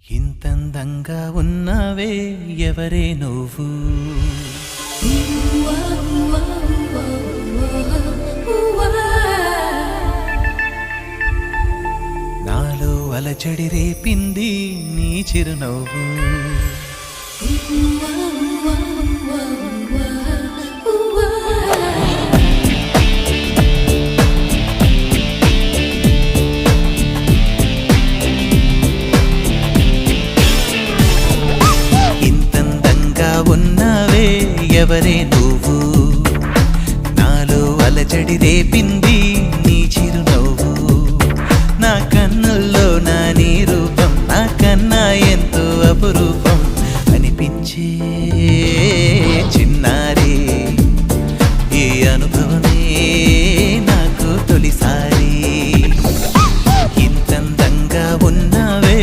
ఇంతందంగా ఉన్నావే ఎవరే నువ్వు నాలో అలచడి రేపింది నీ చిరునవ్వు ఉన్నావే ఎవరే నువ్వు నాలో అలజడి రేపింది నీ చిరునవ్వు నా కన్నుల్లో నా నీ రూపం నా కన్నా ఎంతో అపురూపం